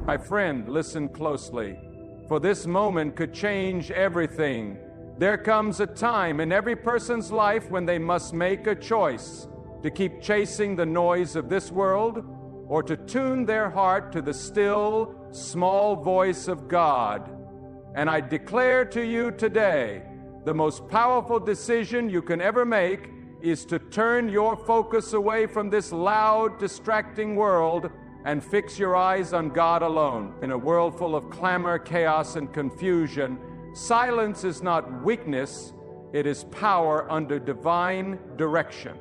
My friend, listen closely, for this moment could change everything. There comes a time in every person's life when they must make a choice to keep chasing the noise of this world or to tune their heart to the still, small voice of God. And I declare to you today, the most powerful decision you can ever make is to turn your focus away from this loud, distracting world and fix your eyes on God alone. In a world full of clamor, chaos, and confusion, silence is not weakness, it is power under divine direction.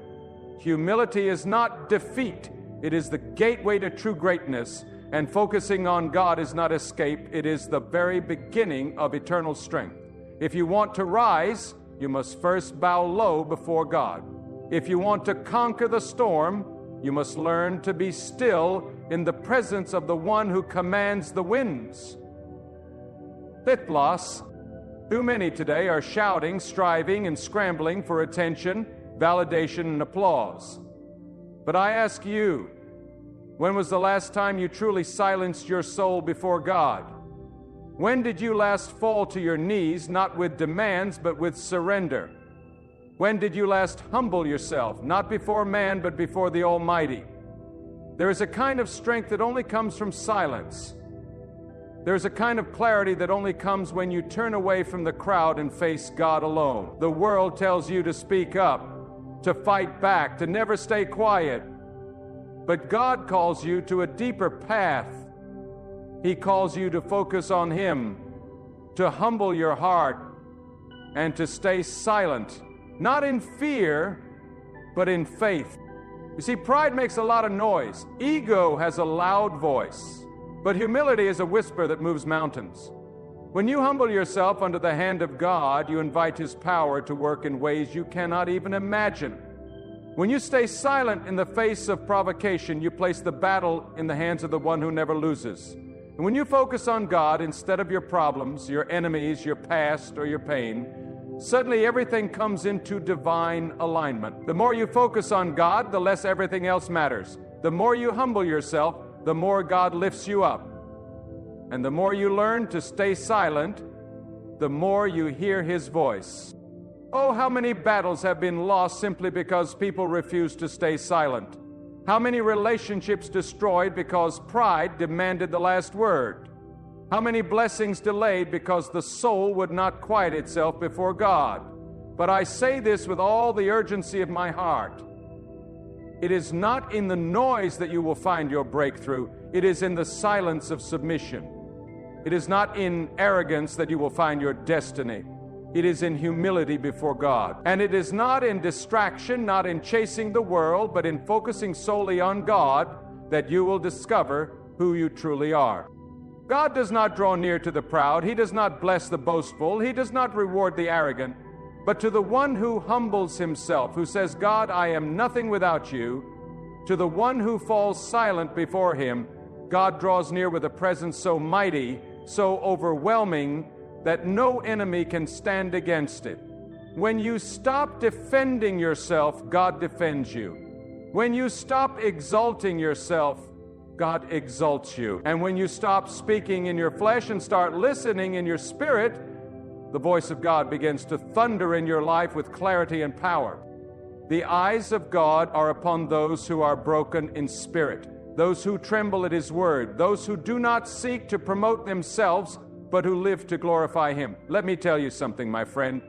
Humility is not defeat, it is the gateway to true greatness, and focusing on God is not escape, it is the very beginning of eternal strength. If you want to rise, you must first bow low before God. If you want to conquer the storm, you must learn to be still in the presence of the one who commands the winds. Fifth loss. Too many today are shouting, striving, and scrambling for attention, validation, and applause. But I ask you, when was the last time you truly silenced your soul before God? When did you last fall to your knees, not with demands, but with surrender? When did you last humble yourself, not before man, but before the Almighty? There is a kind of strength that only comes from silence. There is a kind of clarity that only comes when you turn away from the crowd and face God alone. The world tells you to speak up, to fight back, to never stay quiet. But God calls you to a deeper path. He calls you to focus on Him, to humble your heart, and to stay silent, not in fear, but in faith. You see, pride makes a lot of noise. Ego has a loud voice, but humility is a whisper that moves mountains. When you humble yourself under the hand of God, you invite His power to work in ways you cannot even imagine. When you stay silent in the face of provocation, you place the battle in the hands of the one who never loses. And when you focus on God instead of your problems, your enemies, your past, or your pain, suddenly everything comes into divine alignment. The more you focus on God, the less everything else matters. The more you humble yourself, the more God lifts you up. And the more you learn to stay silent, the more you hear His voice. Oh, how many battles have been lost simply because people refused to stay silent? How many relationships destroyed because pride demanded the last word? How many blessings delayed because the soul would not quiet itself before God? But I say this with all the urgency of my heart. It is not in the noise that you will find your breakthrough. It is in the silence of submission. It is not in arrogance that you will find your destiny. It is in humility before God. And it is not in distraction, not in chasing the world, but in focusing solely on God that you will discover who you truly are. God does not draw near to the proud. He does not bless the boastful. He does not reward the arrogant. But to the one who humbles himself, who says, God, I am nothing without you, to the one who falls silent before Him, God draws near with a presence so mighty, so overwhelming, that no enemy can stand against it. When you stop defending yourself, God defends you. When you stop exalting yourself, God exalts you. And when you stop speaking in your flesh and start listening in your spirit, the voice of God begins to thunder in your life with clarity and power. The eyes of God are upon those who are broken in spirit, those who tremble at His word, those who do not seek to promote themselves, but who live to glorify Him. Let me tell you something, my friend.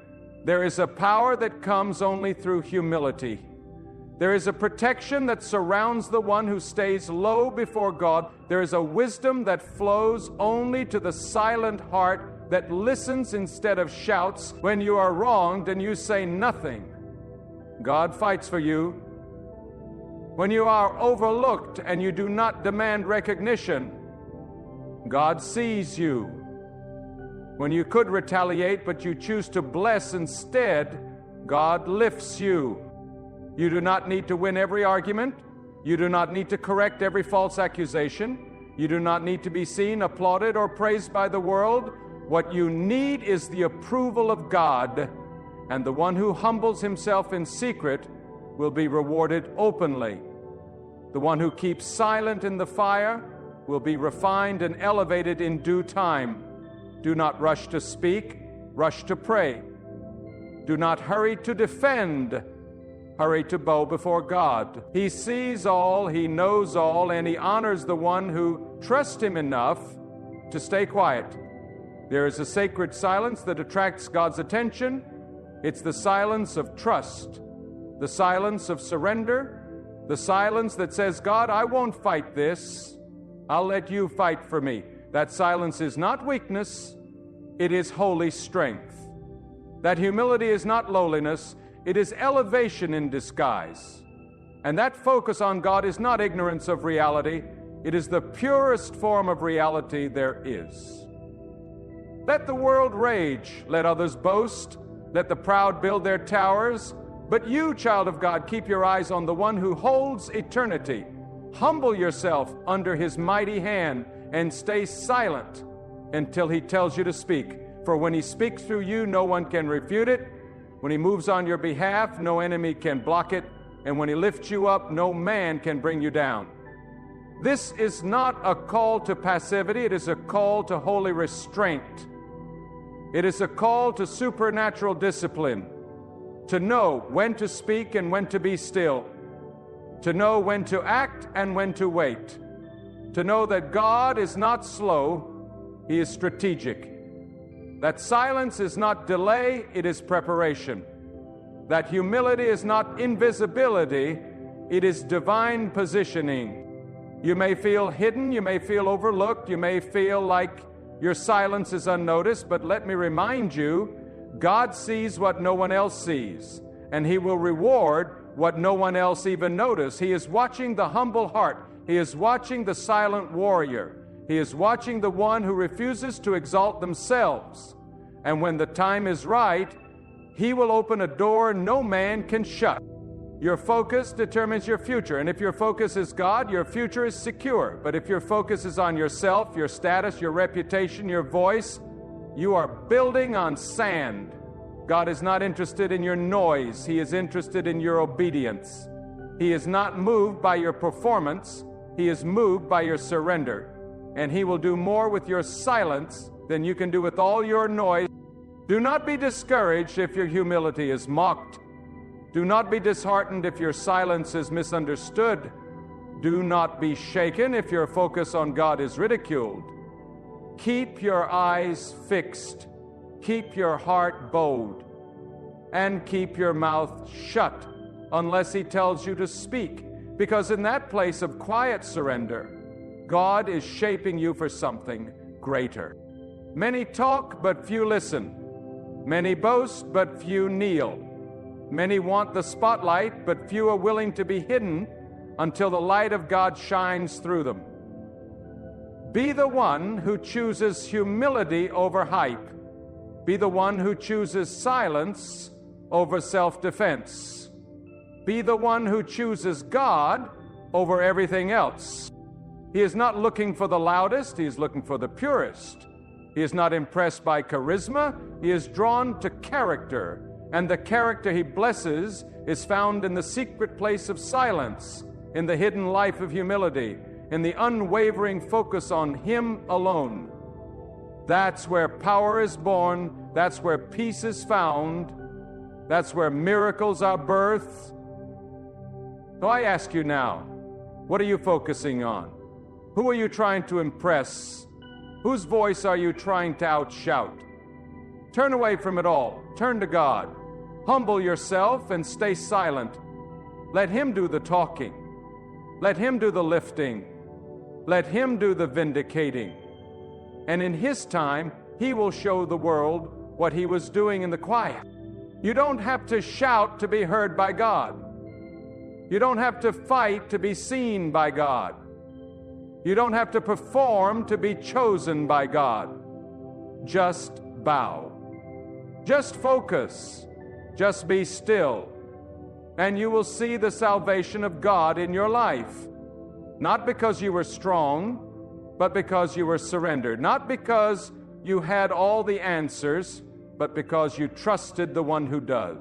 There is a power that comes only through humility. There is a protection that surrounds the one who stays low before God. There is a wisdom that flows only to the silent heart that listens instead of shouts. When you are wronged and you say nothing, God fights for you. When you are overlooked and you do not demand recognition, God sees you. When you could retaliate but you choose to bless instead, God lifts you. You do not need to win every argument. You do not need to correct every false accusation. You do not need to be seen, applauded, or praised by the world. What you need is the approval of God, and the one who humbles himself in secret will be rewarded openly. The one who keeps silent in the fire will be refined and elevated in due time. Do not rush to speak, rush to pray. Do not hurry to defend, hurry to bow before God. He sees all, He knows all, and He honors the one who trusts Him enough to stay quiet. There is a sacred silence that attracts God's attention. It's the silence of trust, the silence of surrender, the silence that says, God, I won't fight this. I'll let you fight for me. That silence is not weakness, it is holy strength. That humility is not lowliness, it is elevation in disguise. And that focus on God is not ignorance of reality, it is the purest form of reality there is. Let the world rage, let others boast, let the proud build their towers, but you, child of God, keep your eyes on the one who holds eternity. Humble yourself under His mighty hand and stay silent until He tells you to speak. For when He speaks through you, no one can refute it. When He moves on your behalf, no enemy can block it. And when He lifts you up, no man can bring you down. This is not a call to passivity, it is a call to holy restraint. It is a call to supernatural discipline, to know when to speak and when to be still, to know when to act and when to wait, to know that God is not slow, He is strategic. That silence is not delay, it is preparation. That humility is not invisibility, it is divine positioning. You may feel hidden, you may feel overlooked, you may feel like your silence is unnoticed, but let me remind you, God sees what no one else sees, and He will reward what no one else even noticed. He is watching the humble heart. He is watching the silent warrior. He is watching the one who refuses to exalt themselves. And when the time is right, He will open a door no man can shut. Your focus determines your future. And if your focus is God, your future is secure. But if your focus is on yourself, your status, your reputation, your voice, you are building on sand. God is not interested in your noise. He is interested in your obedience. He is not moved by your performance. He is moved by your surrender. And He will do more with your silence than you can do with all your noise. Do not be discouraged if your humility is mocked. Do not be disheartened if your silence is misunderstood. Do not be shaken if your focus on God is ridiculed. Keep your eyes fixed. Keep your heart bowed. And keep your mouth shut unless He tells you to speak. Because in that place of quiet surrender, God is shaping you for something greater. Many talk, but few listen. Many boast, but few kneel. Many want the spotlight, but few are willing to be hidden until the light of God shines through them. Be the one who chooses humility over hype. Be the one who chooses silence over self-defense. Be the one who chooses God over everything else. He is not looking for the loudest, He is looking for the purest. He is not impressed by charisma, He is drawn to character. And the character He blesses is found in the secret place of silence, in the hidden life of humility, in the unwavering focus on Him alone. That's where power is born, that's where peace is found, that's where miracles are birthed. So I ask you now, what are you focusing on? Who are you trying to impress? Whose voice are you trying to outshout? Turn away from it all. Turn to God. Humble yourself and stay silent. Let Him do the talking. Let Him do the lifting. Let Him do the vindicating. And in His time, He will show the world what He was doing in the quiet. You don't have to shout to be heard by God. You don't have to fight to be seen by God. You don't have to perform to be chosen by God. Just bow. Just focus. Just be still. And you will see the salvation of God in your life. Not because you were strong, but because you were surrendered. Not because you had all the answers, but because you trusted the one who does.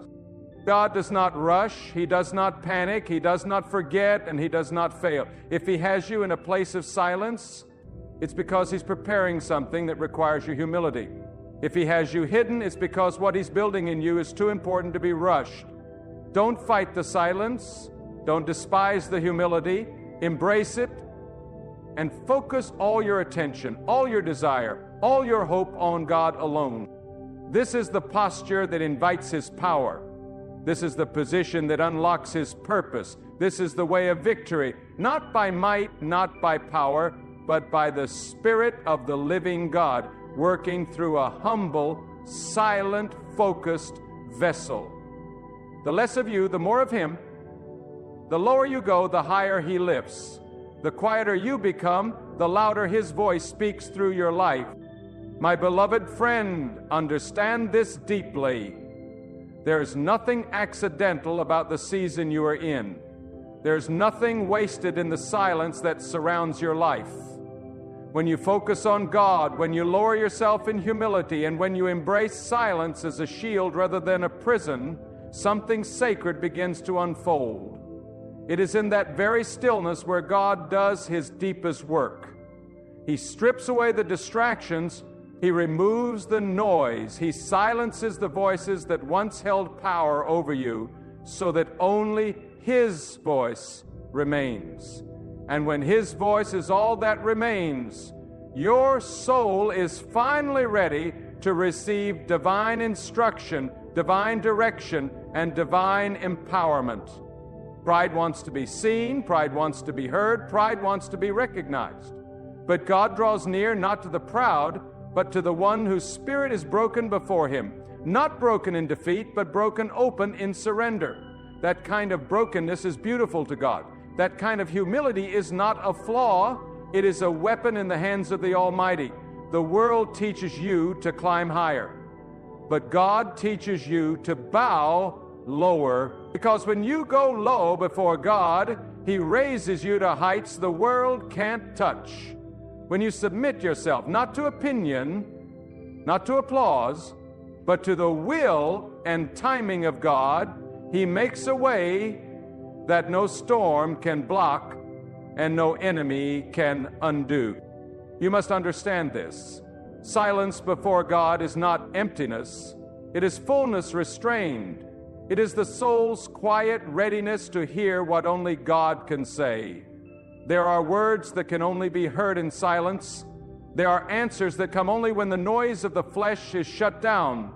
God does not rush, He does not panic, He does not forget, and He does not fail. If He has you in a place of silence, it's because He's preparing something that requires your humility. If He has you hidden, it's because what He's building in you is too important to be rushed. Don't fight the silence. Don't despise the humility. Embrace it and focus all your attention, all your desire, all your hope on God alone. This is the posture that invites His power. This is the position that unlocks His purpose. This is the way of victory, not by might, not by power, but by the Spirit of the living God, working through a humble, silent, focused vessel. The less of you, the more of Him. The lower you go, the higher He lifts. The quieter you become, the louder His voice speaks through your life. My beloved friend, understand this deeply. There's nothing accidental about the season you are in. There's nothing wasted in the silence that surrounds your life. When you focus on God, when you lower yourself in humility, and when you embrace silence as a shield rather than a prison, something sacred begins to unfold. It is in that very stillness where God does His deepest work. He strips away the distractions. He removes the noise. He silences the voices that once held power over you so that only His voice remains. And when His voice is all that remains, your soul is finally ready to receive divine instruction, divine direction, and divine empowerment. Pride wants to be seen, pride wants to be heard, pride wants to be recognized. But God draws near not to the proud, but to the one whose spirit is broken before Him. Not broken in defeat, but broken open in surrender. That kind of brokenness is beautiful to God. That kind of humility is not a flaw, it is a weapon in the hands of the Almighty. The world teaches you to climb higher, but God teaches you to bow lower, because when you go low before God, He raises you to heights the world can't touch. When you submit yourself, not to opinion, not to applause, but to the will and timing of God, He makes a way that no storm can block and no enemy can undo. You must understand this. Silence before God is not emptiness. It is fullness restrained. It is the soul's quiet readiness to hear what only God can say. There are words that can only be heard in silence. There are answers that come only when the noise of the flesh is shut down.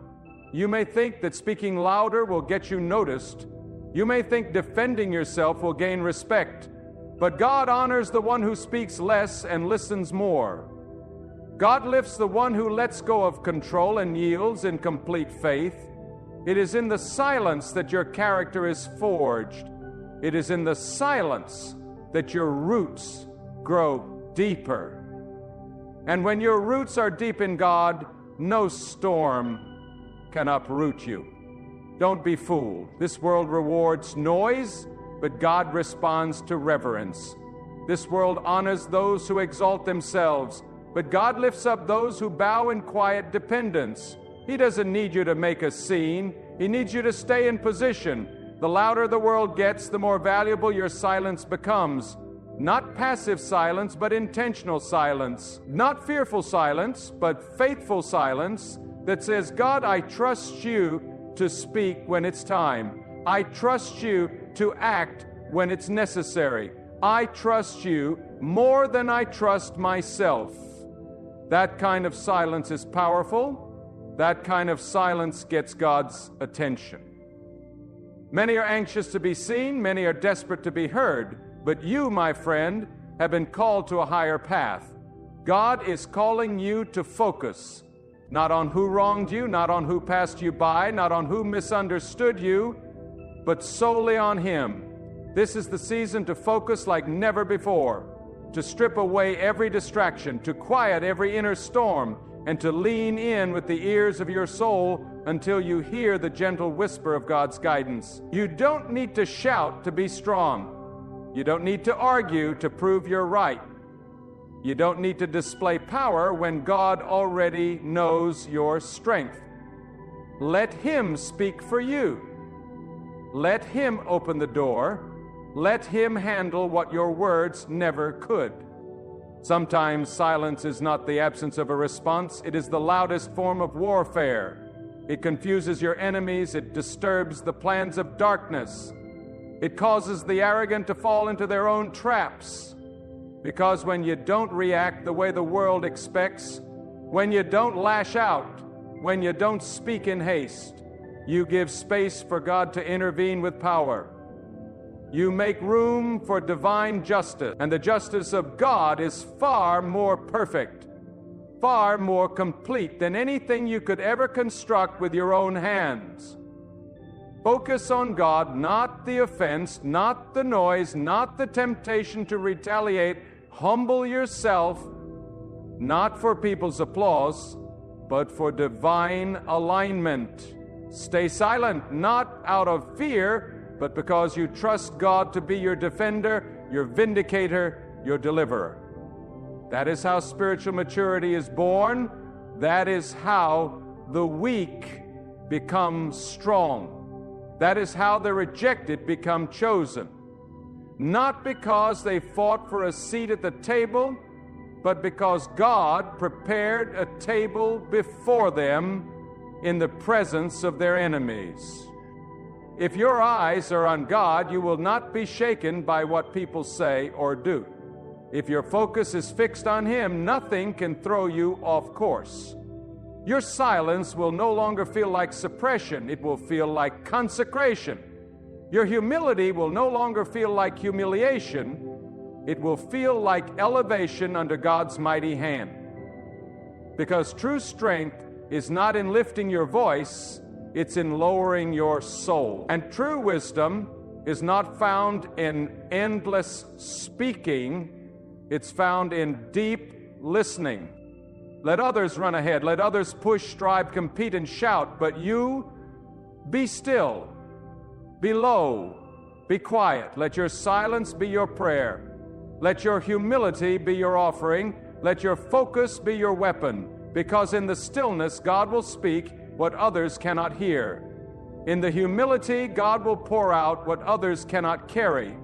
You may think that speaking louder will get you noticed. You may think defending yourself will gain respect. But God honors the one who speaks less and listens more. God lifts the one who lets go of control and yields in complete faith. It is in the silence that your character is forged. It is in the silence that your roots grow deeper. And when your roots are deep in God, no storm can uproot you. Don't be fooled. This world rewards noise, but God responds to reverence. This world honors those who exalt themselves, but God lifts up those who bow in quiet dependence. He doesn't need you to make a scene. He needs you to stay in position. The louder the world gets, the more valuable your silence becomes. Not passive silence, but intentional silence. Not fearful silence, but faithful silence that says, God, I trust you to speak when it's time. I trust you to act when it's necessary. I trust you more than I trust myself. That kind of silence is powerful. That kind of silence gets God's attention. Many are anxious to be seen, many are desperate to be heard, but you, my friend, have been called to a higher path. God is calling you to focus, not on who wronged you, not on who passed you by, not on who misunderstood you, but solely on Him. This is the season to focus like never before, to strip away every distraction, to quiet every inner storm, and to lean in with the ears of your soul until you hear the gentle whisper of God's guidance. You don't need to shout to be strong. You don't need to argue to prove you're right. You don't need to display power when God already knows your strength. Let Him speak for you. Let Him open the door. Let Him handle what your words never could. Sometimes silence is not the absence of a response, it is the loudest form of warfare. It confuses your enemies, it disturbs the plans of darkness. It causes the arrogant to fall into their own traps. Because when you don't react the way the world expects, when you don't lash out, when you don't speak in haste, you give space for God to intervene with power. You make room for divine justice, and the justice of God is far more perfect, far more complete than anything you could ever construct with your own hands. Focus on God, not the offense, not the noise, not the temptation to retaliate. Humble yourself, not for people's applause, but for divine alignment. Stay silent, not out of fear, but because you trust God to be your defender, your vindicator, your deliverer. That is how spiritual maturity is born. That is how the weak become strong. That is how the rejected become chosen. Not because they fought for a seat at the table, but because God prepared a table before them in the presence of their enemies. If your eyes are on God, you will not be shaken by what people say or do. If your focus is fixed on Him, nothing can throw you off course. Your silence will no longer feel like suppression. It will feel like consecration. Your humility will no longer feel like humiliation. It will feel like elevation under God's mighty hand. Because true strength is not in lifting your voice, it's in lowering your soul. And true wisdom is not found in endless speaking, it's found in deep listening. Let others run ahead, let others push, strive, compete, and shout, but you be still, be low, be quiet. Let your silence be your prayer. Let your humility be your offering. Let your focus be your weapon, because in the stillness God will speak what others cannot hear. In the humility, God will pour out what others cannot carry.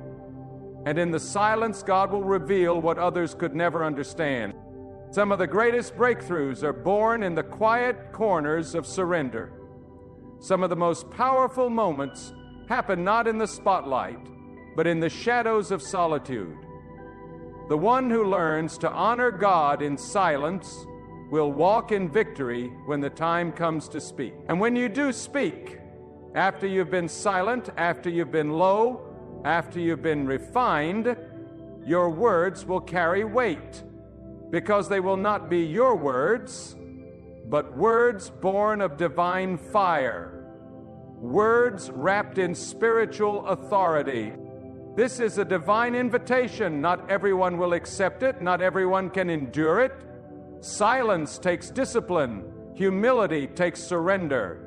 And in the silence, God will reveal what others could never understand. Some of the greatest breakthroughs are born in the quiet corners of surrender. Some of the most powerful moments happen not in the spotlight, but in the shadows of solitude. The one who learns to honor God in silence will walk in victory when the time comes to speak. And when you do speak, after you've been silent, after you've been low, after you've been refined, your words will carry weight, because they will not be your words, but words born of divine fire, words wrapped in spiritual authority. This is a divine invitation. Not everyone will accept it. Not everyone can endure it. Silence takes discipline. Humility takes surrender.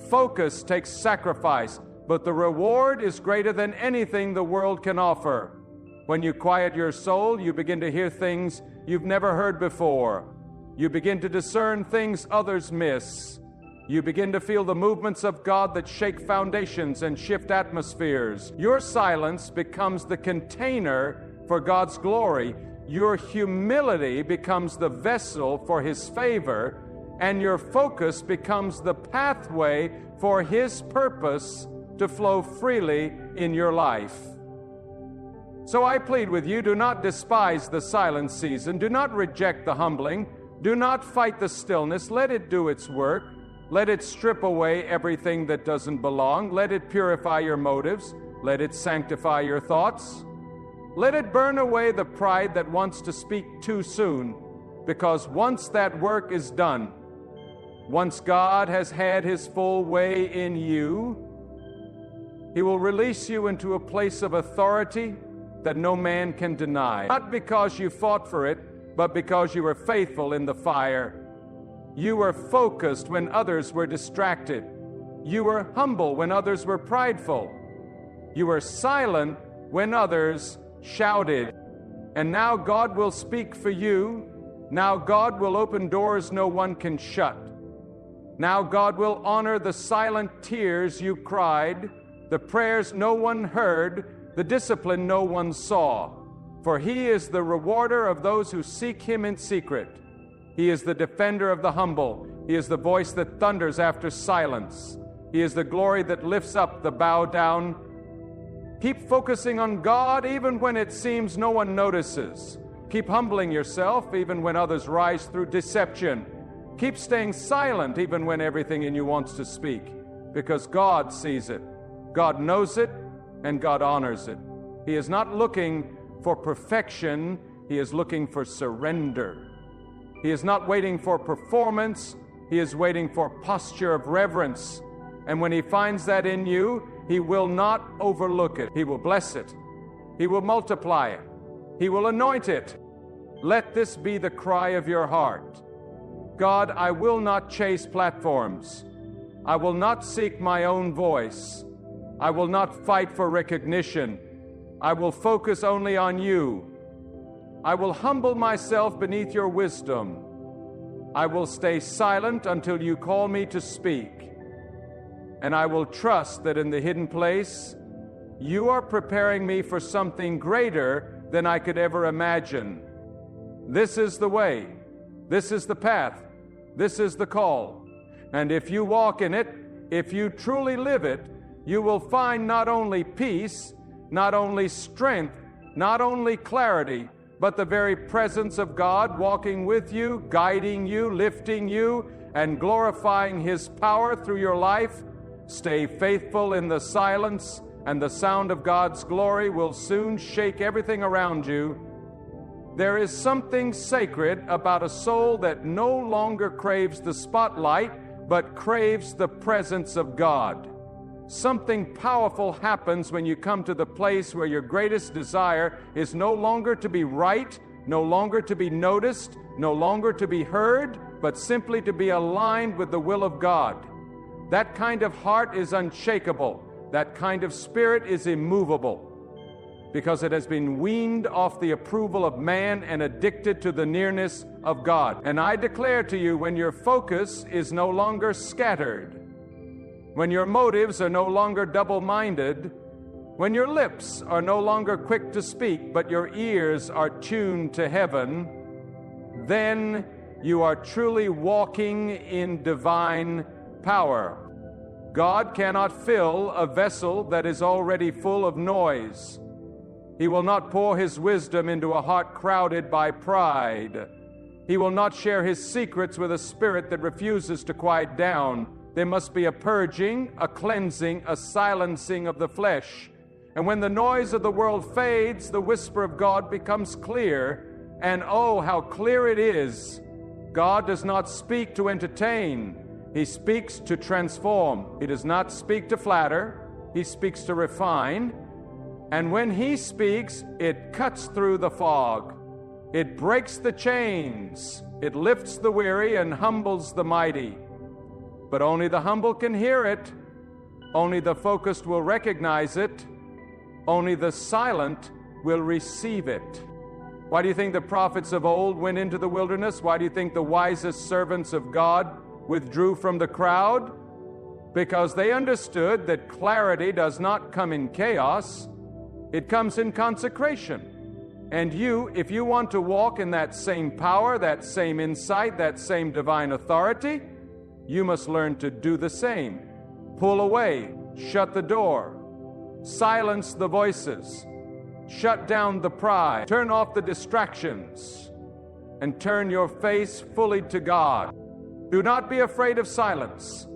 Focus takes sacrifice. But the reward is greater than anything the world can offer. When you quiet your soul, you begin to hear things you've never heard before. You begin to discern things others miss. You begin to feel the movements of God that shake foundations and shift atmospheres. Your silence becomes the container for God's glory. Your humility becomes the vessel for His favor, and your focus becomes the pathway for His purpose to flow freely in your life. So I plead with you, do not despise the silent season. Do not reject the humbling. Do not fight the stillness. Let it do its work. Let it strip away everything that doesn't belong. Let it purify your motives. Let it sanctify your thoughts. Let it burn away the pride that wants to speak too soon, because once that work is done, once God has had His full way in you, He will release you into a place of authority that no man can deny. Not because you fought for it, but because you were faithful in the fire. You were focused when others were distracted. You were humble when others were prideful. You were silent when others shouted. And now God will speak for you. Now God will open doors no one can shut. Now God will honor the silent tears you cried, the prayers no one heard, the discipline no one saw. For he is the rewarder of those who seek him in secret. He is the defender of the humble. He is the voice that thunders after silence. He is the glory that lifts up the bowed down. Keep focusing on God even when it seems no one notices. Keep humbling yourself even when others rise through deception. Keep staying silent even when everything in you wants to speak, because God sees it, God knows it, and God honors it. He is not looking for perfection, He is looking for surrender. He is not waiting for performance, He is waiting for posture of reverence. And when He finds that in you, He will not overlook it. He will bless it. He will multiply it. He will anoint it. Let this be the cry of your heart. God, I will not chase platforms. I will not seek my own voice. I will not fight for recognition. I will focus only on you. I will humble myself beneath your wisdom. I will stay silent until you call me to speak. And I will trust that in the hidden place, you are preparing me for something greater than I could ever imagine. This is the way. This is the path. This is the call. And if you walk in it, if you truly live it, you will find not only peace, not only strength, not only clarity, but the very presence of God walking with you, guiding you, lifting you, and glorifying His power through your life. Stay faithful in the silence, and the sound of God's glory will soon shake everything around you. There is something sacred about a soul that no longer craves the spotlight, but craves the presence of God. Something powerful happens when you come to the place where your greatest desire is no longer to be right, no longer to be noticed, no longer to be heard, but simply to be aligned with the will of God. That kind of heart is unshakable. That kind of spirit is immovable, because it has been weaned off the approval of man and addicted to the nearness of God. And I declare to you, when your focus is no longer scattered, when your motives are no longer double-minded, when your lips are no longer quick to speak, but your ears are tuned to heaven, then you are truly walking in divine power. God cannot fill a vessel that is already full of noise. He will not pour His wisdom into a heart crowded by pride. He will not share His secrets with a spirit that refuses to quiet down. There must be a purging, a cleansing, a silencing of the flesh. And when the noise of the world fades, the whisper of God becomes clear. And oh, how clear it is! God does not speak to entertain. He speaks to transform. He does not speak to flatter. He speaks to refine. And when He speaks, it cuts through the fog. It breaks the chains. It lifts the weary and humbles the mighty. But only the humble can hear it. Only the focused will recognize it. Only the silent will receive it. Why do you think the prophets of old went into the wilderness? Why do you think the wisest servants of God withdrew from the crowd? Because they understood that clarity does not come in chaos. It comes in consecration. And you, if you want to walk in that same power, that same insight, that same divine authority, you must learn to do the same. Pull away, shut the door, silence the voices, shut down the pride, turn off the distractions, and turn your face fully to God. Do not be afraid of silence.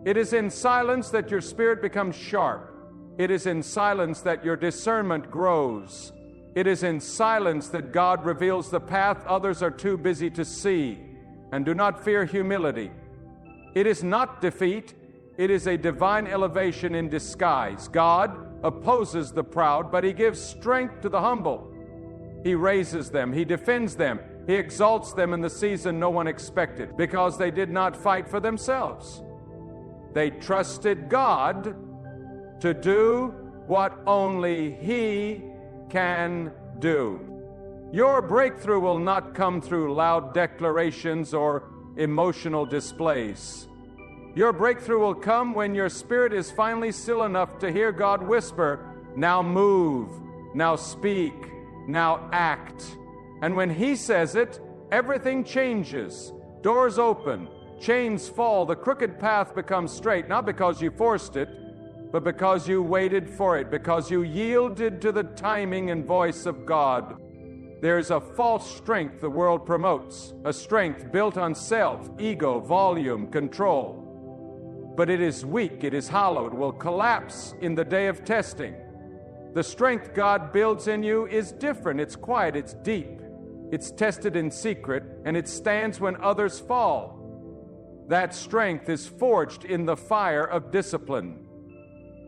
It is in silence that your spirit becomes sharp. It is in silence that your discernment grows. It is in silence that God reveals the path others are too busy to see. And do not fear humility. It is not defeat. It is a divine elevation in disguise. God opposes the proud, but He gives strength to the humble. He raises them. He defends them. He exalts them in the season no one expected, because they did not fight for themselves. They trusted God to do what only He can do. Your breakthrough will not come through loud declarations or emotional displays. Your breakthrough will come when your spirit is finally still enough to hear God whisper, "Now move, now speak, Now act. And when He says it, everything changes. Doors open, chains fall, the crooked path becomes straight, not because you forced it, but because you waited for it, because you yielded to the timing and voice of God. There's a false strength the world promotes, a strength built on self, ego, volume, control. But it is weak, it is hollow, it will collapse in the day of testing. The strength God builds in you is different, it's quiet, it's deep, it's tested in secret, and it stands when others fall. That strength is forged in the fire of discipline.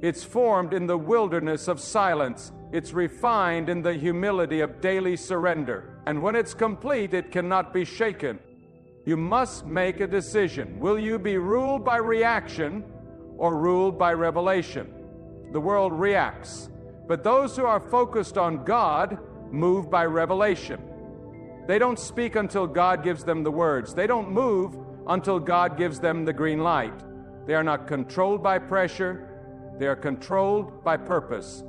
It's formed in the wilderness of silence. It's refined in the humility of daily surrender. And when it's complete, it cannot be shaken. You must make a decision. Will you be ruled by reaction or ruled by revelation? The world reacts, but those who are focused on God move by revelation. They don't speak until God gives them the words. They don't move until God gives them the green light. They are not controlled by pressure. They are controlled by purpose.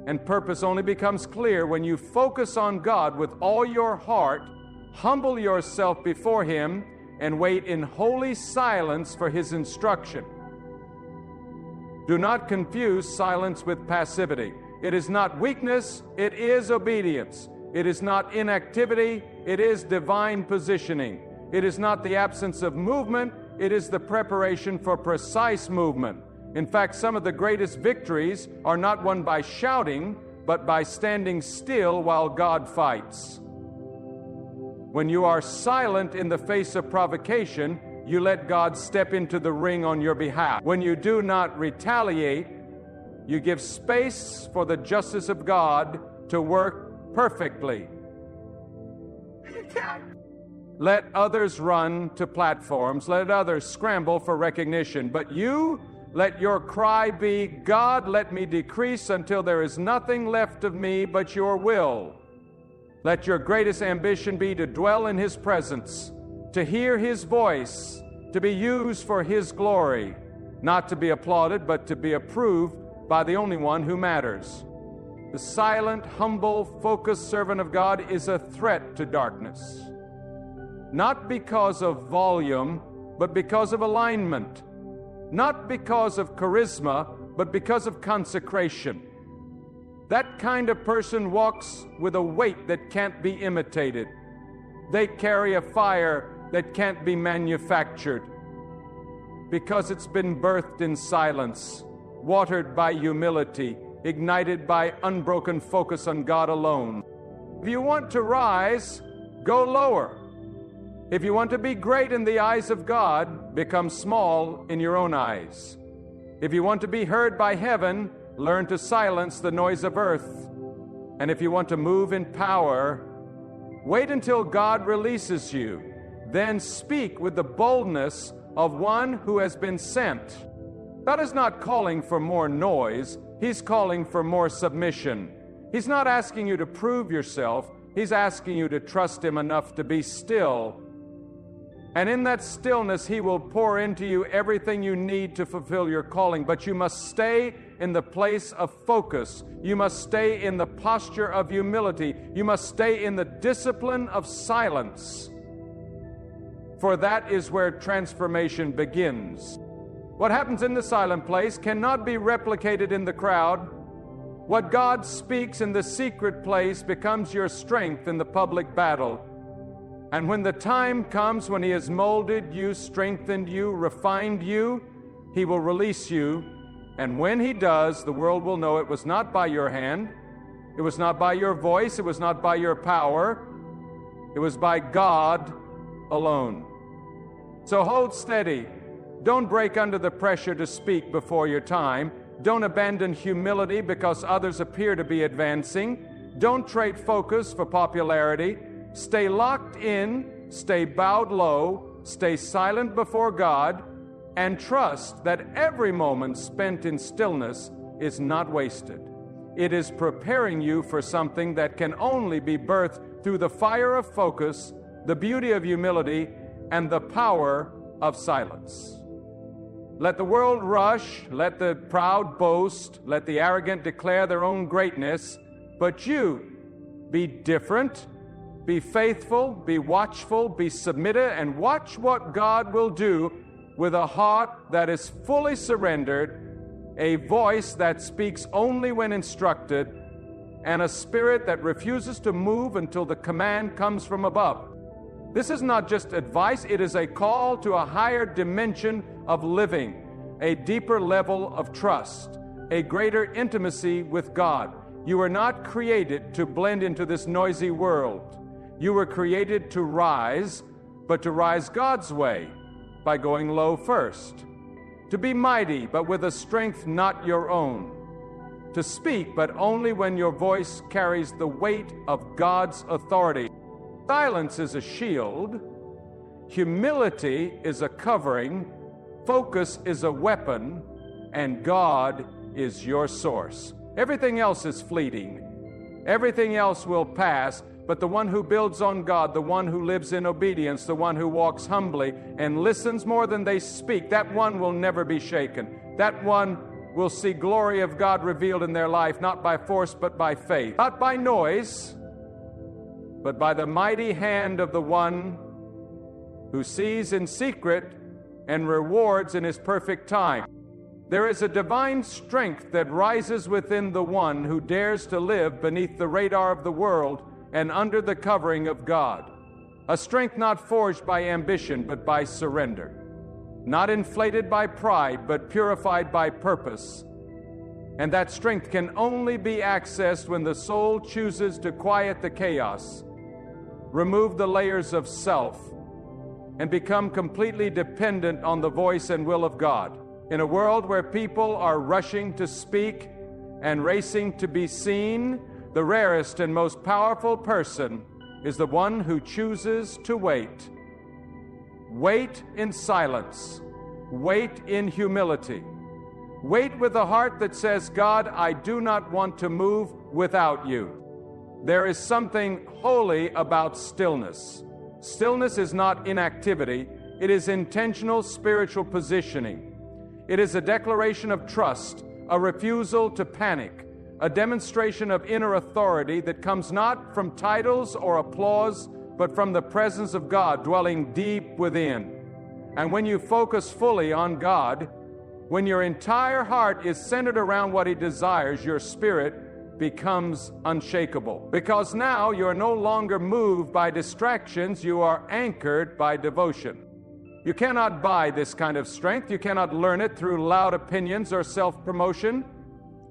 And purpose only becomes clear when you focus on God with all your heart, humble yourself before Him, and wait in holy silence for His instruction. Do not confuse silence with passivity. It is not weakness, it is obedience. It is not inactivity, it is divine positioning. It is not the absence of movement, it is the preparation for precise movement. In fact, some of the greatest victories are not won by shouting, but by standing still while God fights. When you are silent in the face of provocation, you let God step into the ring on your behalf. When you do not retaliate, you give space for the justice of God to work perfectly. Let others run to platforms, let others scramble for recognition, but you, let your cry be, God, let me decrease until there is nothing left of me but your will. Let your greatest ambition be to dwell in His presence, to hear His voice, to be used for His glory, not to be applauded, but to be approved by the only one who matters. The silent, humble, focused servant of God is a threat to darkness. Not because of volume, but because of alignment. Not because of charisma, but because of consecration. That kind of person walks with a weight that can't be imitated. They carry a fire that can't be manufactured, because it's been birthed in silence, watered by humility, ignited by unbroken focus on God alone. If you want to rise, go lower. If you want to be great in the eyes of God, become small in your own eyes. If you want to be heard by heaven, learn to silence the noise of earth. And if you want to move in power, wait until God releases you. Then speak with the boldness of one who has been sent. God is not calling for more noise. He's calling for more submission. He's not asking you to prove yourself. He's asking you to trust Him enough to be still. And in that stillness, He will pour into you everything you need to fulfill your calling. But you must stay in the place of focus. You must stay in the posture of humility. You must stay in the discipline of silence. For that is where transformation begins. What happens in the silent place cannot be replicated in the crowd. What God speaks in the secret place becomes your strength in the public battle. And when the time comes when He has molded you, strengthened you, refined you, He will release you. And when He does, the world will know it was not by your hand, it was not by your voice, it was not by your power, it was by God alone. So hold steady. Don't break under the pressure to speak before your time. Don't abandon humility because others appear to be advancing. Don't trade focus for popularity. Stay locked in, stay bowed low, stay silent before God, and trust that every moment spent in stillness is not wasted. It is preparing you for something that can only be birthed through the fire of focus, the beauty of humility, and the power of silence. Let the world rush, let the proud boast, let the arrogant declare their own greatness, but you Be different, be faithful, be watchful, be submitted, and watch what God will do with a heart that is fully surrendered, a voice that speaks only when instructed, and a spirit that refuses to move until the command comes from above. This is not just advice, it is a call to a higher dimension of living, a deeper level of trust, a greater intimacy with God. You were not created to blend into this noisy world. You were created to rise, but to rise God's way, by going low first. To be mighty, but with a strength not your own. To speak, but only when your voice carries the weight of God's authority. Silence is a shield. Humility is a covering. Focus is a weapon. And God is your source. Everything else is fleeting. Everything else will pass. But the one who builds on God, the one who lives in obedience, the one who walks humbly and listens more than they speak, that one will never be shaken. That one will see glory of God revealed in their life, not by force, but by faith. Not by noise, but by the mighty hand of the one who sees in secret and rewards in his perfect time. There is a divine strength that rises within the one who dares to live beneath the radar of the world and under the covering of God. A strength not forged by ambition, but by surrender. Not inflated by pride, but purified by purpose. And that strength can only be accessed when the soul chooses to quiet the chaos, remove the layers of self, and become completely dependent on the voice and will of God. In a world where people are rushing to speak and racing to be seen, the rarest and most powerful person is the one who chooses to wait. Wait in silence. Wait in humility. Wait with a heart that says, God, I do not want to move without you. There is something holy about stillness. Stillness is not inactivity. It is intentional spiritual positioning. It is a declaration of trust, a refusal to panic, a demonstration of inner authority that comes not from titles or applause, but from the presence of God dwelling deep within. And when you focus fully on God, when your entire heart is centered around what He desires, your spirit becomes unshakable. Because now you're no longer moved by distractions, you are anchored by devotion. You cannot buy this kind of strength. You cannot learn it through loud opinions or self-promotion.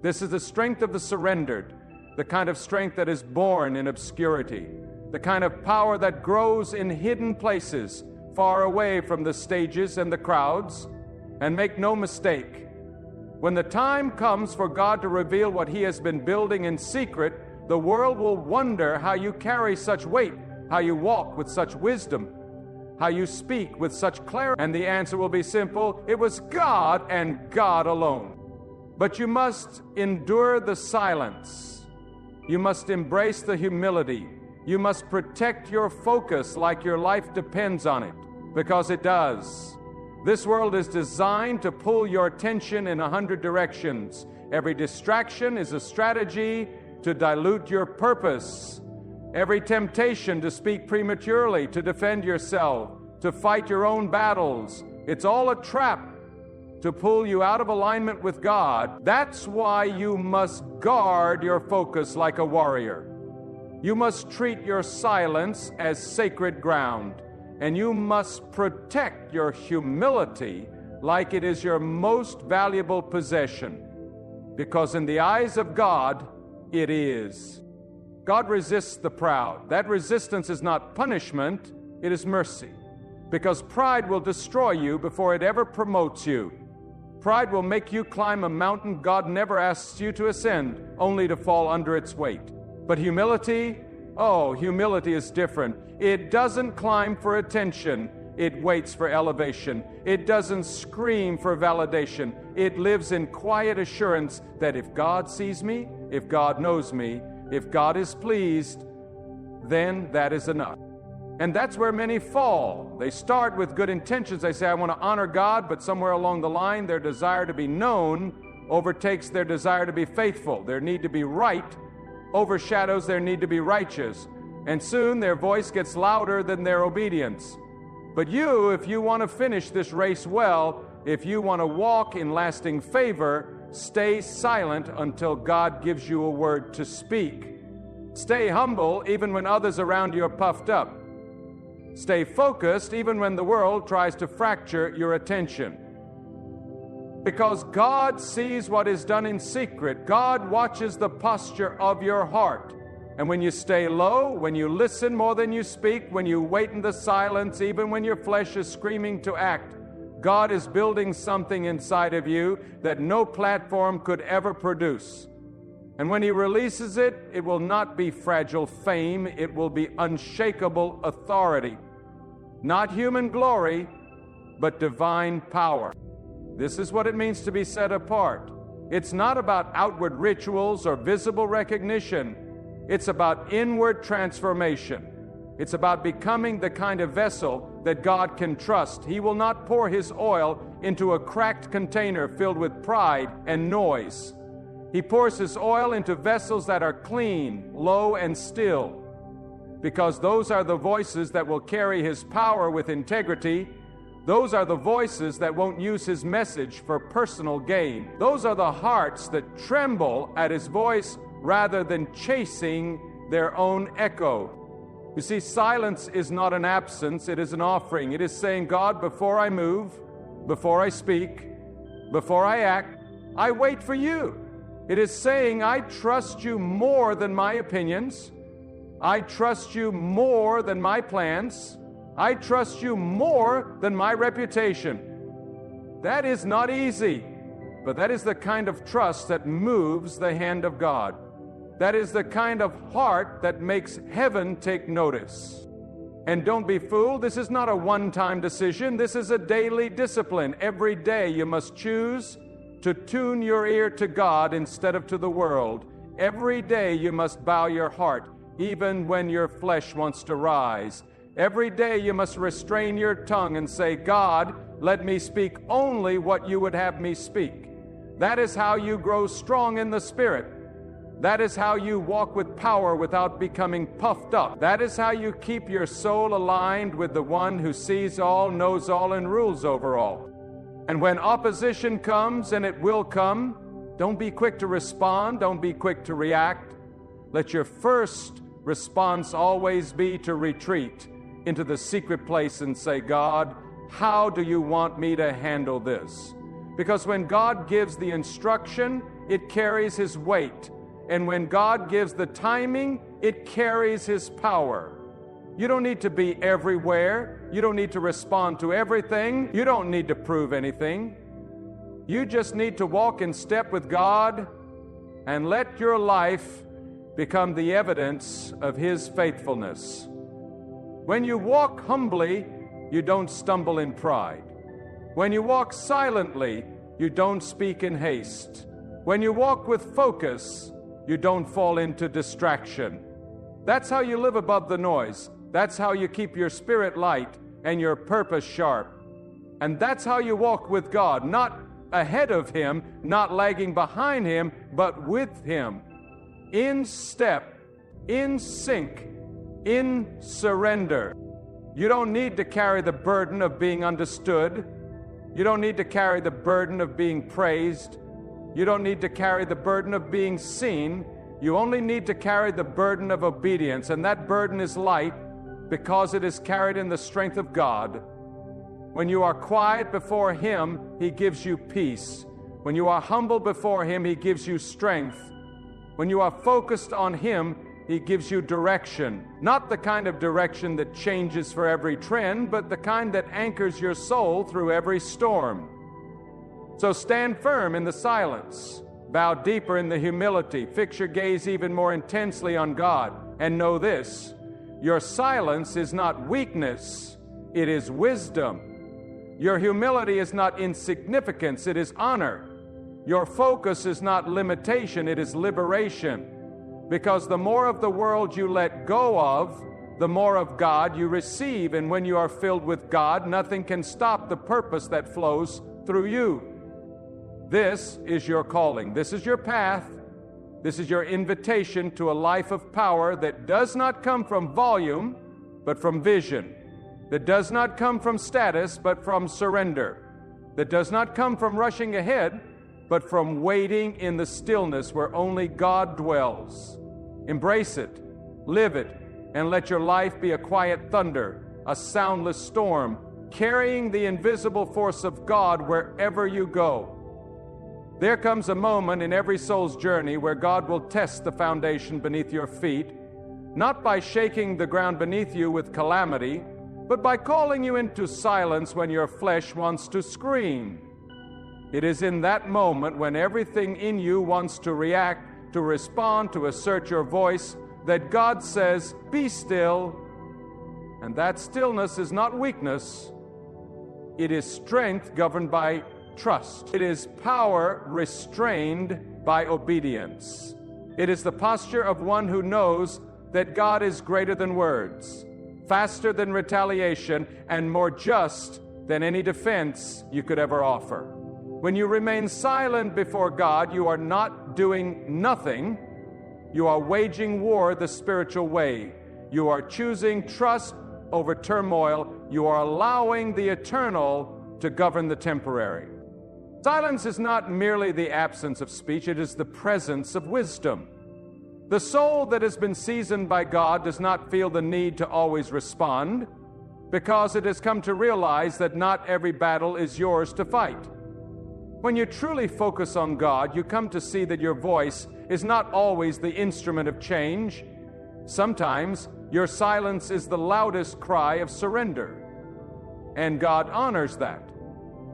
This is the strength of the surrendered, the kind of strength that is born in obscurity, the kind of power that grows in hidden places, far away from the stages and the crowds. And make no mistake, when the time comes for God to reveal what He has been building in secret, the world will wonder how you carry such weight, how you walk with such wisdom, how you speak with such clarity. And the answer will be simple: it was God and God alone. But you must endure the silence. You must embrace the humility. You must protect your focus like your life depends on it, because it does. This world is designed to pull your attention in 100 directions. Every distraction is a strategy to dilute your purpose. Every temptation to speak prematurely, to defend yourself, to fight your own battles, it's all a trap to pull you out of alignment with God. That's why you must guard your focus like a warrior. You must treat your silence as sacred ground, and you must protect your humility like it is your most valuable possession, because in the eyes of God, it is. God resists the proud. That resistance is not punishment, it is mercy, because pride will destroy you before it ever promotes you. Pride will make you climb a mountain God never asks you to ascend, only to fall under its weight. But humility, humility is different. It doesn't climb for attention. It waits for elevation. It doesn't scream for validation. It lives in quiet assurance that if God sees me, if God knows me, if God is pleased, then that is enough. And that's where many fall. They start with good intentions. They say, I want to honor God, but somewhere along the line, their desire to be known overtakes their desire to be faithful. Their need to be right overshadows their need to be righteous, and soon their voice gets louder than their obedience. But you, if you want to finish this race well, if you want to walk in lasting favor, stay silent until God gives you a word to speak. Stay humble even when others around you are puffed up. Stay focused even when the world tries to fracture your attention. Because God sees what is done in secret. God watches the posture of your heart. And when you stay low, when you listen more than you speak, when you wait in the silence, even when your flesh is screaming to act, God is building something inside of you that no platform could ever produce. And when He releases it, it will not be fragile fame, it will be unshakable authority. Not human glory, but divine power. This is what it means to be set apart. It's not about outward rituals or visible recognition. It's about inward transformation. It's about becoming the kind of vessel that God can trust. He will not pour His oil into a cracked container filled with pride and noise. He pours His oil into vessels that are clean, low, and still, because those are the voices that will carry His power with integrity. Those are the voices that won't use His message for personal gain. Those are the hearts that tremble at His voice rather than chasing their own echo. You see, silence is not an absence, it is an offering. It is saying, God, before I move, before I speak, before I act, I wait for You. It is saying, I trust You more than my opinions. I trust You more than my plans. I trust You more than my reputation. That is not easy, but that is the kind of trust that moves the hand of God. That is the kind of heart that makes heaven take notice. And don't be fooled, this is not a one-time decision. This is a daily discipline. Every day you must choose to tune your ear to God instead of to the world. Every day you must bow your heart, even when your flesh wants to rise. Every day you must restrain your tongue and say, God, let me speak only what You would have me speak. That is how you grow strong in the Spirit. That is how you walk with power without becoming puffed up. That is how you keep your soul aligned with the One who sees all, knows all, and rules over all. And when opposition comes, and it will come, don't be quick to respond, don't be quick to react. Let your first response always be to retreat into the secret place and say, God, how do You want me to handle this? Because when God gives the instruction, it carries His weight. And when God gives the timing, it carries His power. You don't need to be everywhere. You don't need to respond to everything. You don't need to prove anything. You just need to walk in step with God and let your life become the evidence of His faithfulness. When you walk humbly, you don't stumble in pride. When you walk silently, you don't speak in haste. When you walk with focus, you don't fall into distraction. That's how you live above the noise. That's how you keep your spirit light and your purpose sharp. And that's how you walk with God, not ahead of Him, not lagging behind Him, but with Him. In step, in sync, in surrender. You don't need to carry the burden of being understood. You don't need to carry the burden of being praised. You don't need to carry the burden of being seen. You only need to carry the burden of obedience, and that burden is light because it is carried in the strength of God. When you are quiet before Him, He gives you peace. When you are humble before Him, He gives you strength. When you are focused on Him, He gives you direction. Not the kind of direction that changes for every trend, but the kind that anchors your soul through every storm. So stand firm in the silence. Bow deeper in the humility. Fix your gaze even more intensely on God. And know this, your silence is not weakness, it is wisdom. Your humility is not insignificance, it is honor. Your focus is not limitation, it is liberation. Because the more of the world you let go of, the more of God you receive. And when you are filled with God, nothing can stop the purpose that flows through you. This is your calling. This is your path. This is your invitation to a life of power that does not come from volume, but from vision. That does not come from status, but from surrender. That does not come from rushing ahead, but from waiting in the stillness where only God dwells. Embrace it, live it, and let your life be a quiet thunder, a soundless storm, carrying the invisible force of God wherever you go. There comes a moment in every soul's journey where God will test the foundation beneath your feet, not by shaking the ground beneath you with calamity, but by calling you into silence when your flesh wants to scream. It is in that moment when everything in you wants to react, to respond, to assert your voice, that God says, "Be still." And that stillness is not weakness. It is strength governed by trust. It is power restrained by obedience. It is the posture of one who knows that God is greater than words, faster than retaliation, and more just than any defense you could ever offer. When you remain silent before God, you are not doing nothing. You are waging war the spiritual way. You are choosing trust over turmoil. You are allowing the eternal to govern the temporary. Silence is not merely the absence of speech, it is the presence of wisdom. The soul that has been seasoned by God does not feel the need to always respond, because it has come to realize that not every battle is yours to fight. When you truly focus on God, you come to see that your voice is not always the instrument of change. Sometimes your silence is the loudest cry of surrender, and God honors that.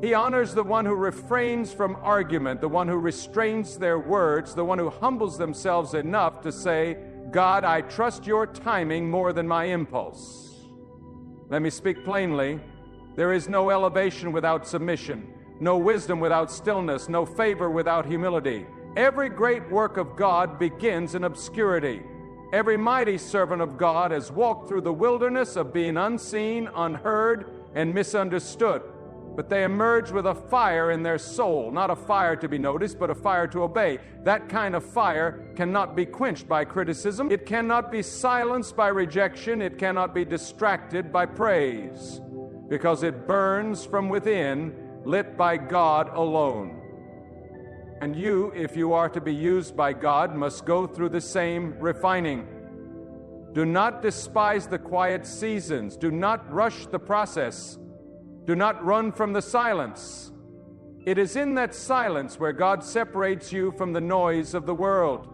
He honors the one who refrains from argument, the one who restrains their words, the one who humbles themselves enough to say, "God, I trust your timing more than my impulse." Let me speak plainly. There is no elevation without submission, no wisdom without stillness, no favor without humility. Every great work of God begins in obscurity. Every mighty servant of God has walked through the wilderness of being unseen, unheard, and misunderstood. But they emerge with a fire in their soul, not a fire to be noticed, but a fire to obey. That kind of fire cannot be quenched by criticism. It cannot be silenced by rejection. It cannot be distracted by praise, because it burns from within, lit by God alone. And you, if you are to be used by God, must go through the same refining. Do not despise the quiet seasons. Do not rush the process. Do not run from the silence. It is in that silence where God separates you from the noise of the world.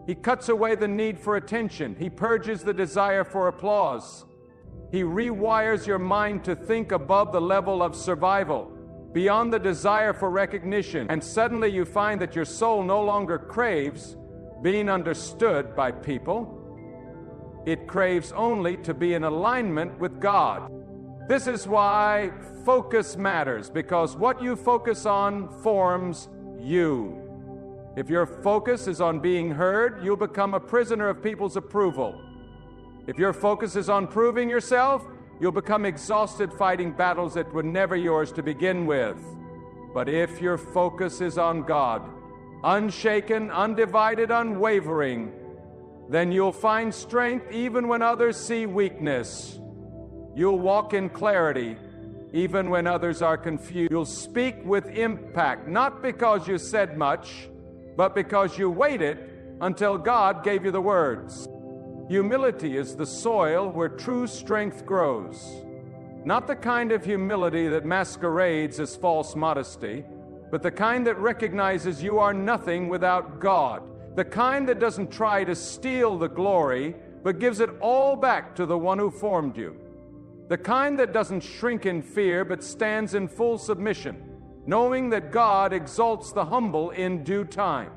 He cuts away the need for attention. He purges the desire for applause. He rewires your mind to think above the level of survival, beyond the desire for recognition, and suddenly you find that your soul no longer craves being understood by people. It craves only to be in alignment with God. This is why focus matters, because what you focus on forms you. If your focus is on being heard, you'll become a prisoner of people's approval. If your focus is on proving yourself, you'll become exhausted fighting battles that were never yours to begin with. But if your focus is on God, unshaken, undivided, unwavering, then you'll find strength even when others see weakness. You'll walk in clarity even when others are confused. You'll speak with impact, not because you said much, but because you waited until God gave you the words. Humility is the soil where true strength grows. Not the kind of humility that masquerades as false modesty, but the kind that recognizes you are nothing without God. The kind that doesn't try to steal the glory, but gives it all back to the one who formed you. The kind that doesn't shrink in fear, but stands in full submission, knowing that God exalts the humble in due time.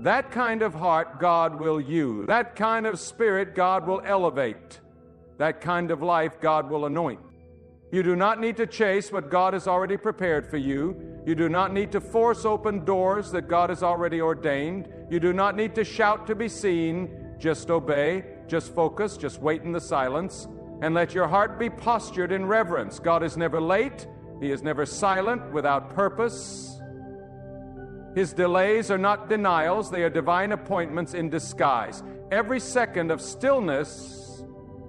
That kind of heart God will use. That kind of spirit God will elevate. That kind of life God will anoint. You do not need to chase what God has already prepared for you. You do not need to force open doors that God has already ordained. You do not need to shout to be seen. Just obey, just focus, just wait in the silence, and let your heart be postured in reverence. God is never late. He is never silent without purpose. His delays are not denials, they are divine appointments in disguise. Every second of stillness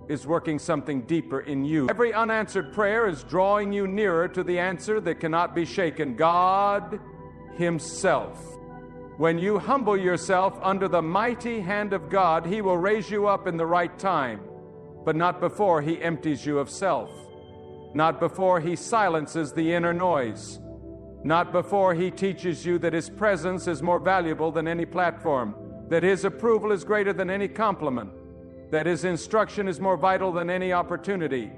is working something deeper in you. Every unanswered prayer is drawing you nearer to the answer that cannot be shaken, God Himself. When you humble yourself under the mighty hand of God, He will raise you up in the right time, but not before He empties you of self, not before He silences the inner noise, not before He teaches you that His presence is more valuable than any platform, that His approval is greater than any compliment, that His instruction is more vital than any opportunity.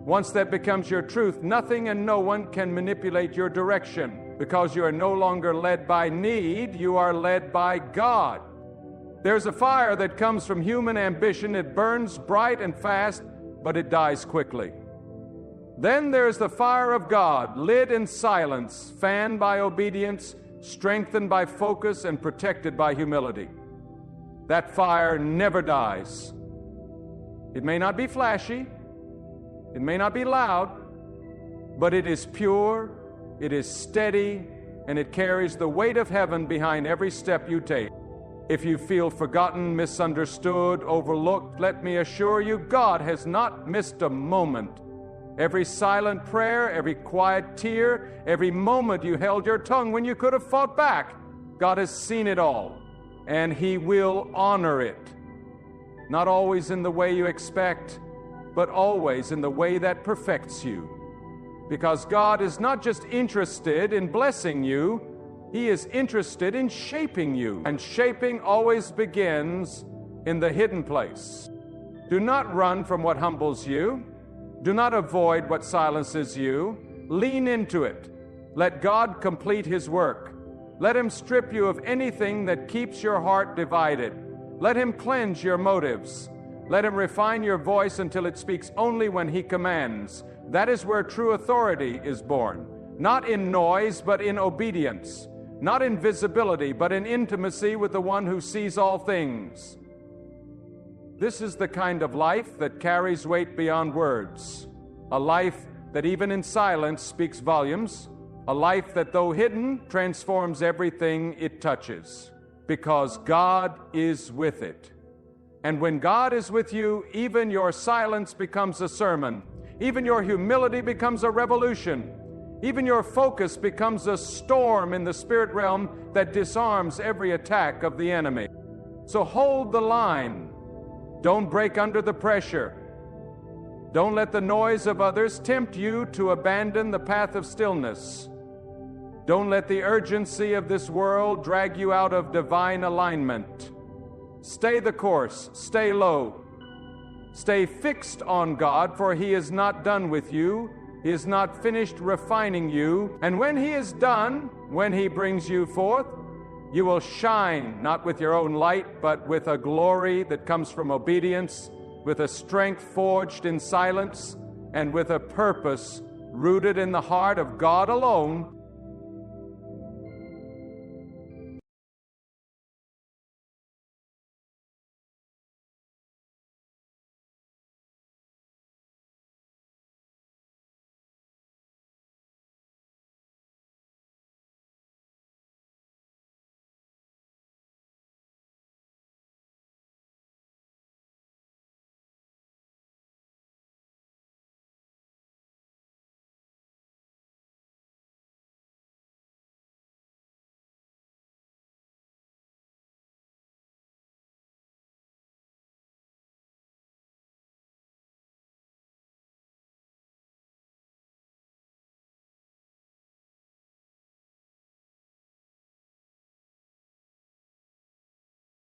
Once that becomes your truth, nothing and no one can manipulate your direction, because you are no longer led by need, you are led by God. There's a fire that comes from human ambition. It burns bright and fast, but it dies quickly. Then there's the fire of God, lit in silence, fanned by obedience, strengthened by focus, and protected by humility. That fire never dies. It may not be flashy, it may not be loud, but it is pure, it is steady, and it carries the weight of heaven behind every step you take. If you feel forgotten, misunderstood, overlooked, let me assure you, God has not missed a moment. Every silent prayer, every quiet tear, every moment you held your tongue when you could have fought back, God has seen it all, and He will honor it. Not always in the way you expect, but always in the way that perfects you. Because God is not just interested in blessing you, He is interested in shaping you. And shaping always begins in the hidden place. Do not run from what humbles you. Do not avoid what silences you. Lean into it. Let God complete His work. Let Him strip you of anything that keeps your heart divided. Let Him cleanse your motives. Let Him refine your voice until it speaks only when He commands. That is where true authority is born. Not in noise, but in obedience. Not in visibility, but in intimacy with the one who sees all things. This is the kind of life that carries weight beyond words. A life that even in silence speaks volumes. A life that, though hidden, transforms everything it touches. Because God is with it. And when God is with you, even your silence becomes a sermon. Even your humility becomes a revolution. Even your focus becomes a storm in the spirit realm that disarms every attack of the enemy. So hold the line. Don't break under the pressure. Don't let the noise of others tempt you to abandon the path of stillness. Don't let the urgency of this world drag you out of divine alignment. Stay the course. Stay low. Stay fixed on God, for He is not done with you. He is not finished refining you. And when He is done, when He brings you forth, you will shine, not with your own light, but with a glory that comes from obedience, with a strength forged in silence, and with a purpose rooted in the heart of God alone,